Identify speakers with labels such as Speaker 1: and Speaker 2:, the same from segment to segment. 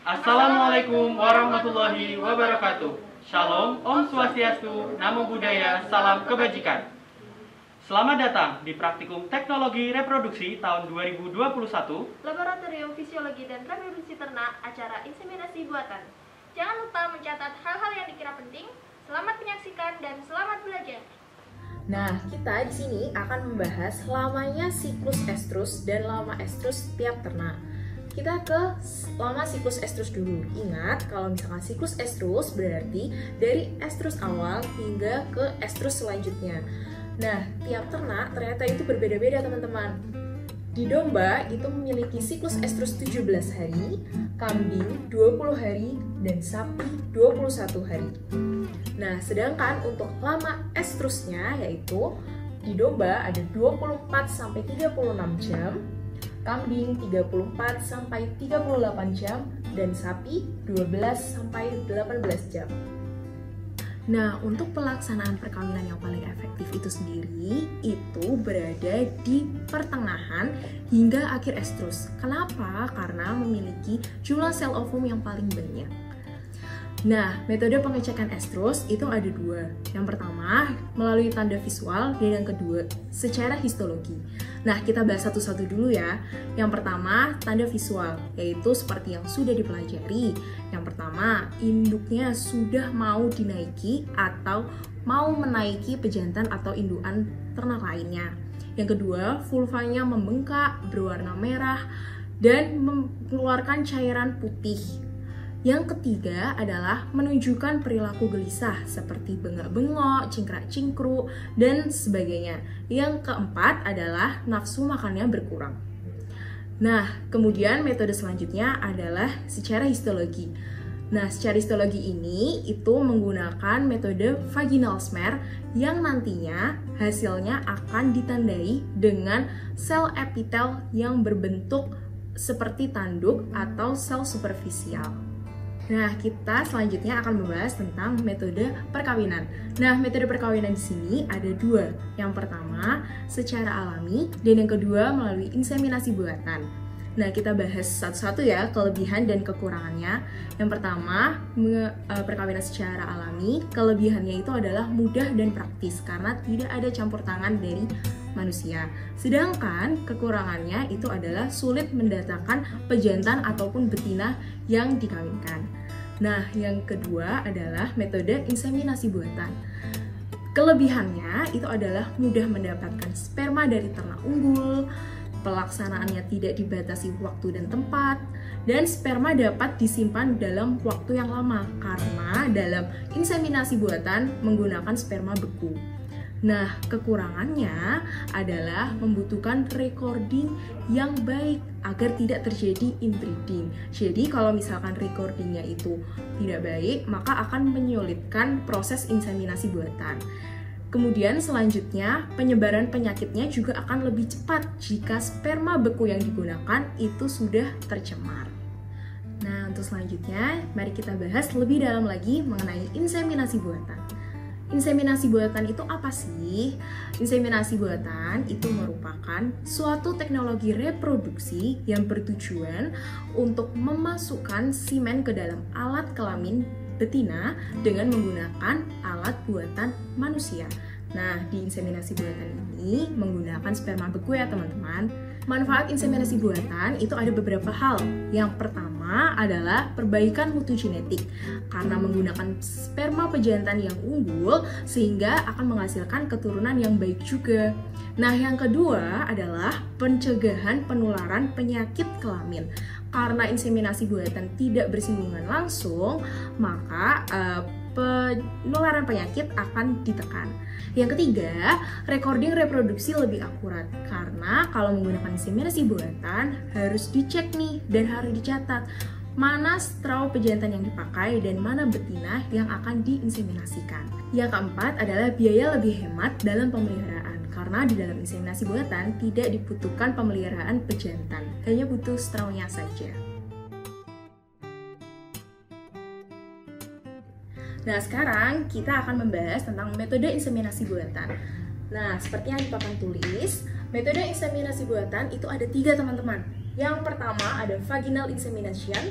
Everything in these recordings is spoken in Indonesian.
Speaker 1: Assalamualaikum warahmatullahi wabarakatuh. Shalom, Om Swastiastu, Namo Buddhaya, Salam Kebajikan. Selamat datang di Praktikum Teknologi Reproduksi tahun 2021
Speaker 2: Laboratorium Fisiologi dan Reproduksi Ternak, acara inseminasi buatan. Jangan lupa mencatat hal-hal yang dikira penting. Selamat menyaksikan dan selamat belajar.
Speaker 3: Nah, kita di sini akan membahas lamanya siklus estrus dan lama estrus tiap ternak. Kita ke lama siklus estrus dulu. Ingat, kalau misalkan siklus estrus berarti dari estrus awal hingga ke estrus selanjutnya. Nah, tiap ternak ternyata itu berbeda-beda, teman-teman. Di domba itu memiliki siklus estrus 17 hari, kambing 20 hari, dan sapi 21 hari. Nah, sedangkan untuk lama estrusnya yaitu di domba ada 24-36 jam, kambing 34-38 jam, dan sapi 12-18 jam. Nah, untuk pelaksanaan perkawinan yang paling efektif itu sendiri itu berada di pertengahan hingga akhir estrus. Kenapa? Karena memiliki jumlah sel ovum yang paling banyak. Nah, metode pengecekan estrus itu ada dua. Yang pertama, melalui tanda visual, dan yang kedua, secara histologi. Nah, kita bahas satu-satu dulu ya. Yang pertama, tanda visual, yaitu seperti yang sudah dipelajari. Yang pertama, induknya sudah mau dinaiki atau mau menaiki pejantan atau indukan ternak lainnya. Yang kedua, vulvanya membengkak, berwarna merah, dan mengeluarkan cairan putih. Yang ketiga adalah menunjukkan perilaku gelisah seperti bengak-bengok, cingkrak-cingkruk, dan sebagainya. Yang keempat adalah nafsu makannya berkurang. Nah, kemudian metode selanjutnya adalah secara histologi. Nah, secara histologi ini itu menggunakan metode vaginal smear yang nantinya hasilnya akan ditandai dengan sel epitel yang berbentuk seperti tanduk atau sel superficial. Nah, kita selanjutnya akan membahas tentang metode perkawinan. Nah, metode perkawinan di sini ada dua. Yang pertama, secara alami, dan yang kedua melalui inseminasi buatan. Nah, kita bahas satu-satu ya, kelebihan dan kekurangannya. Yang pertama, perkawinan secara alami, kelebihannya itu adalah mudah dan praktis karena tidak ada campur tangan dari manusia. Sedangkan kekurangannya itu adalah sulit mendatangkan pejantan ataupun betina yang dikawinkan. Nah, yang kedua adalah metode inseminasi buatan. Kelebihannya itu adalah mudah mendapatkan sperma dari ternak unggul, pelaksanaannya tidak dibatasi waktu dan tempat, dan sperma dapat disimpan dalam waktu yang lama karena dalam inseminasi buatan menggunakan sperma beku. Nah, kekurangannya adalah membutuhkan recording yang baik agar tidak terjadi inbreeding. Jadi, kalau misalkan recordingnya itu tidak baik, maka akan menyulitkan proses inseminasi buatan. Kemudian selanjutnya, penyebaran penyakitnya juga akan lebih cepat jika sperma beku yang digunakan itu sudah tercemar. Nah, untuk selanjutnya, mari kita bahas lebih dalam lagi mengenai inseminasi buatan. Inseminasi buatan itu apa sih? Inseminasi buatan itu merupakan suatu teknologi reproduksi yang bertujuan untuk memasukkan semen ke dalam alat kelamin betina dengan menggunakan alat buatan manusia. Nah, di inseminasi buatan ini menggunakan sperma beku ya teman-teman. Manfaat inseminasi buatan itu ada beberapa hal. Yang pertama adalah perbaikan mutu genetik karena menggunakan sperma pejantan yang unggul sehingga akan menghasilkan keturunan yang baik juga. Nah, yang kedua adalah pencegahan penularan penyakit kelamin. Karena inseminasi buatan tidak bersinggungan langsung, maka penularan penyakit akan ditekan. Yang ketiga, recording reproduksi lebih akurat karena kalau menggunakan inseminasi buatan harus dicek nih dan harus dicatat mana straw pejantan yang dipakai dan mana betina yang akan diinseminasikan. Yang keempat adalah biaya lebih hemat dalam pemeliharaan karena di dalam inseminasi buatan tidak dibutuhkan pemeliharaan pejantan, hanya butuh strawnya saja. Nah, sekarang kita akan membahas tentang metode inseminasi buatan. Nah, seperti yang di papan tulis, metode inseminasi buatan itu ada 3 teman-teman. Yang pertama ada vaginal insemination,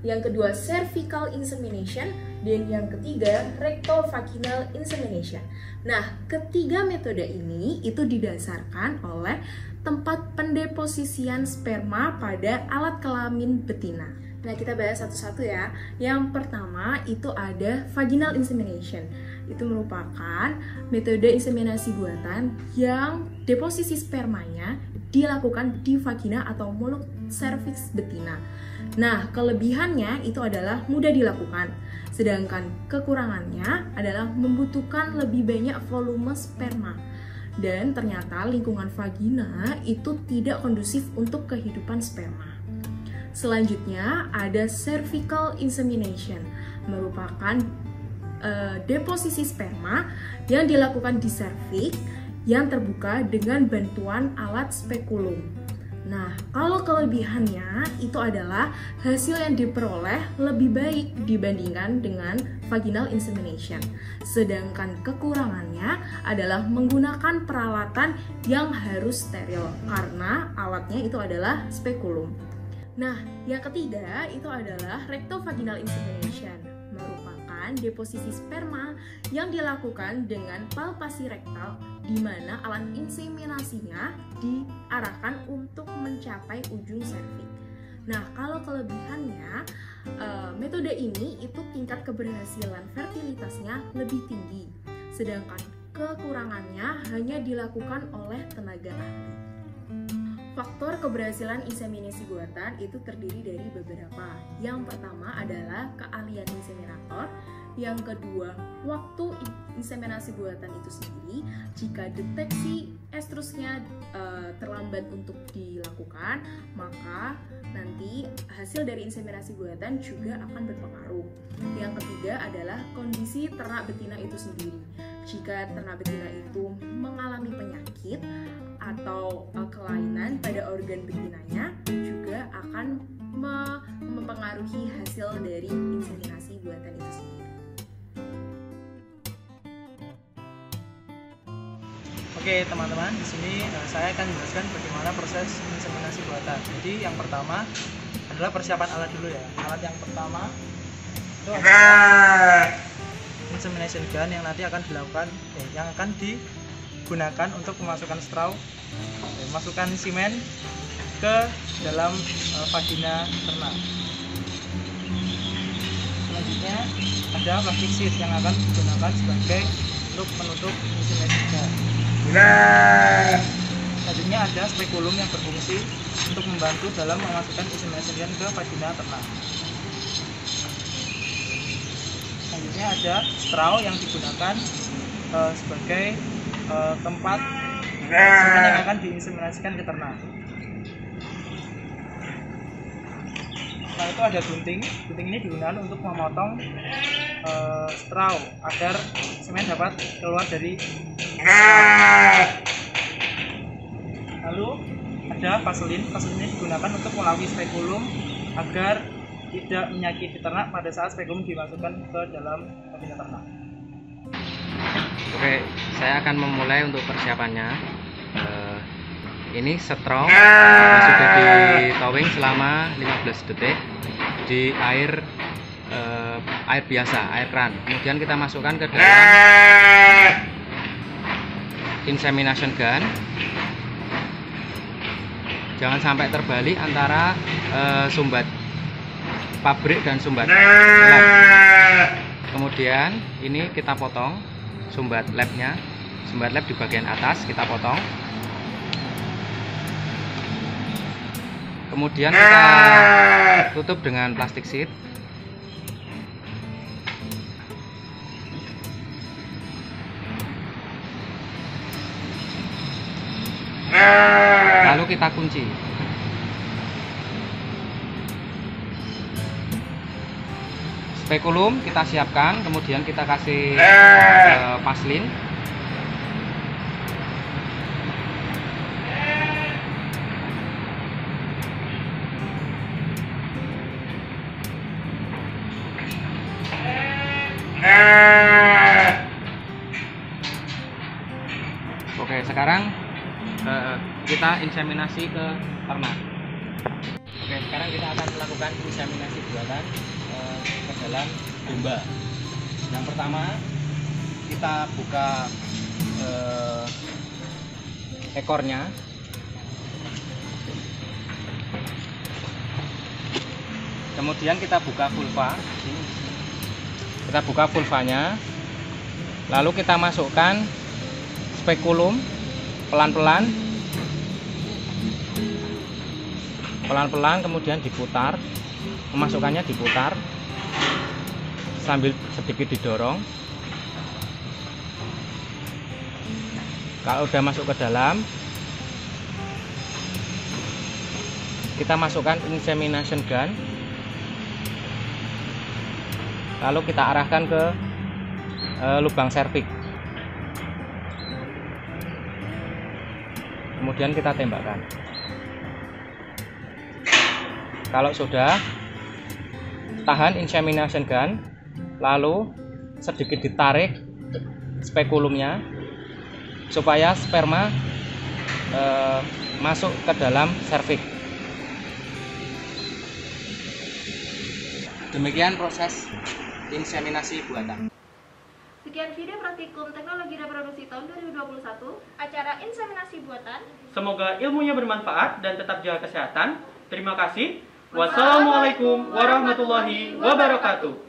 Speaker 3: yang kedua cervical insemination, dan yang ketiga rectovaginal insemination. Nah, ketiga metode ini itu didasarkan oleh tempat pendeposisian sperma pada alat kelamin betina. Nah, kita bahas satu-satu ya. Yang pertama itu ada vaginal insemination. Itu merupakan metode inseminasi buatan yang deposisi spermanya dilakukan di vagina atau mulut serviks betina. Nah, kelebihannya itu adalah mudah dilakukan, sedangkan kekurangannya adalah membutuhkan lebih banyak volume sperma. Dan ternyata lingkungan vagina itu tidak kondusif untuk kehidupan sperma. Selanjutnya ada cervical insemination, merupakan deposisi sperma yang dilakukan di serviks yang terbuka dengan bantuan alat spekulum. Nah, kalau kelebihannya itu adalah hasil yang diperoleh lebih baik dibandingkan dengan vaginal insemination. Sedangkan kekurangannya adalah menggunakan peralatan yang harus steril karena alatnya itu adalah spekulum. Nah, yang ketiga itu adalah rectovaginal insemination, merupakan deposisi sperma yang dilakukan dengan palpasi rektal, di mana alat inseminasinya diarahkan untuk mencapai ujung serviks. Nah, kalau kelebihannya, metode ini itu tingkat keberhasilan fertilitasnya lebih tinggi, sedangkan kekurangannya hanya dilakukan oleh tenaga ahli. Faktor keberhasilan inseminasi buatan itu terdiri dari beberapa. Yang pertama adalah keahlian inseminator. Yang kedua, waktu inseminasi buatan itu sendiri. Jika deteksi estrusnya terlambat untuk dilakukan, maka nanti hasil dari inseminasi buatan juga akan berpengaruh. Yang ketiga adalah kondisi ternak betina itu sendiri. Jika ternak betina itu mengalami penyakit atau kelainan pada organ betinanya, juga akan mempengaruhi hasil dari inseminasi buatan itu sendiri.
Speaker 4: Oke teman-teman, di sini saya akan menjelaskan bagaimana proses inseminasi buatan. Jadi yang pertama adalah persiapan alat dulu ya. Alat yang pertama itu adalah insemination gun yang nanti akan dilakukan, yang akan digunakan untuk memasukkan straw, masukkan semen ke dalam vagina ternak. Selanjutnya ada plastic sheet yang akan digunakan sebagai untuk menutup insemination gun. Selanjutnya ada spekulum yang berfungsi untuk membantu dalam memasukkan insemination gun ke vagina ternak. Selanjutnya ada straw yang digunakan sebagai tempat semen yang akan diinseminasikan ke ternak. Setelah itu ada gunting. Gunting ini digunakan untuk memotong straw agar semen dapat keluar dari lalu ada vaselin. Vaselin ini digunakan untuk melapisi spekulum agar tidak menyakiti ternak pada saat spekulum dimasukkan ke dalam vagina ternak.
Speaker 5: Oke, saya akan memulai untuk persiapannya. Ini straw sudah di towing selama 15 detik di air biasa, air keran. Kemudian kita masukkan ke dalam insemination gun. Jangan sampai terbalik antara sumbat pabrik dan sumbat lab. Kemudian ini kita potong sumbat labnya. Sumbat lab di bagian atas kita potong. Kemudian kita tutup dengan plastik sheet. Lalu kita kunci. Spekulum kita siapkan, kemudian kita kasih paslin. Oke, sekarang kita inseminasi ke ternak. Oke, sekarang kita akan melakukan inseminasi buatan ke dalam domba. Yang pertama kita buka ekornya. Kemudian kita buka vulva. Kita buka vulvanya. Lalu kita masukkan spekulum pelan-pelan. Pelan-pelan kemudian diputar. Memasukkannya diputar sambil sedikit didorong. Kalau udah masuk ke dalam, kita masukkan insemination gun. Lalu kita arahkan ke lubang serviks. Kemudian kita tembakkan. Kalau sudah, tahan insemination gun, lalu sedikit ditarik spekulumnya supaya sperma masuk ke dalam serviks. Demikian proses inseminasi buatan.
Speaker 2: Sekian video praktikum teknologi reproduksi tahun 2021, acara inseminasi buatan.
Speaker 1: Semoga ilmunya bermanfaat dan tetap jaga kesehatan. Terima kasih. Wassalamualaikum warahmatullahi wabarakatuh.